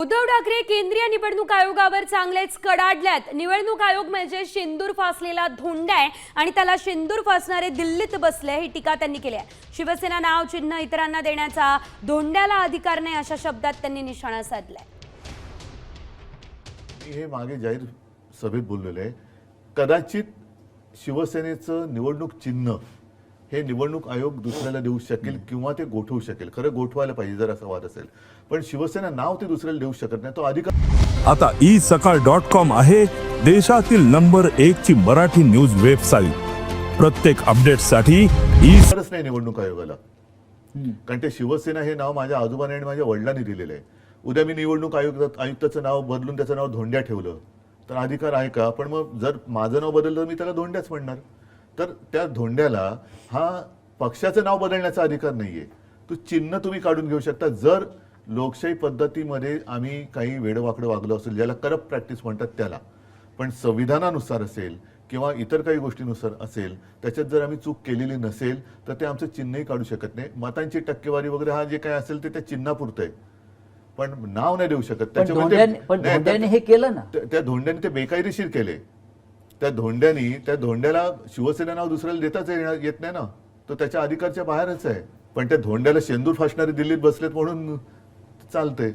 उद्धव ठाकरे केंद्रीय निवडणूक आयोगावर चांगलेच कडाडल्यात। निवडणूक आयोग म्हणजे शेंदूर फासलेला धोंडा आहे आणि त्याला शेंदूर फासणारे दिल्लीत बसले, ही टीका त्यांनी केली आहे। शिवसेना नाव चिन्ह इतरांना देण्याचा धोंड्याला अधिकार नाही अशा शब्दात त्यांनी निशाणा साधलाय। हे मागे जाहीर सभेत बोललेले आहे, कदाचित शिवसेनेचं निवडणूक चिन्ह हे निवडणूक आयोग दुसऱ्याला देऊ शकेल किंवा ते गोठवू शकेल। खरं गोठवायला पाहिजे जर असा वाद असेल, पण शिवसेना नाव ते दुसऱ्याला देऊ शकत नाही, तो अधिकार। आता isakal.com आहे देशातील नंबर 1 ची मराठी न्यूज वेबसाईट। प्रत्येक अपडेटसाठी खरंच नाही निवडणूक आयोगाला, कारण ते शिवसेना हे नाव माझ्या आजोबाने आणि माझ्या वडिलांनी दिलेलं आहे। उद्या मी निवडणूक आयुक्ताचं नाव बदलून त्याचं नाव धोंड्या ठेवलं तर अधिकार आहे का? पण मग जर माझं नाव बदललं मी त्याला धोंड्याच म्हणणार। तर त्या धोंड्याला हा पक्षाचं नाव बदलण्याचा अधिकार नाहीये। तो चिन्ह तुम्ही काढून घेऊ शकता जर लोकशाही पद्धतीमध्ये आम्ही काही वेडवाकडं वागलो असेल, ज्याला करप्ट प्रॅक्टिस म्हणतात त्याला, पण संविधानानुसार असेल किंवा इतर काही गोष्टीनुसार असेल, त्याच्यात जर आम्ही चूक केलेली नसेल तर ते आमचं चिन्हही काढू शकत नाही। मतांची टक्केवारी वगैरे हा जे काही असेल ते त्या चिन्हापुरतं आहे, पण नाव नाही देऊ शकत। धोंड्याने हे केलं ना, त्या धोंड्याने ते बेकायदेशीर केले। त्या धोंड्याला शिवसेना नाव दुसऱ्याला देताच येत नाही ना, तो त्याच्या अधिकारच्या बाहेरच आहे। पण त्या धोंड्याला शेंदूर फासणारे दिल्लीत बसलेत म्हणून चालतंय।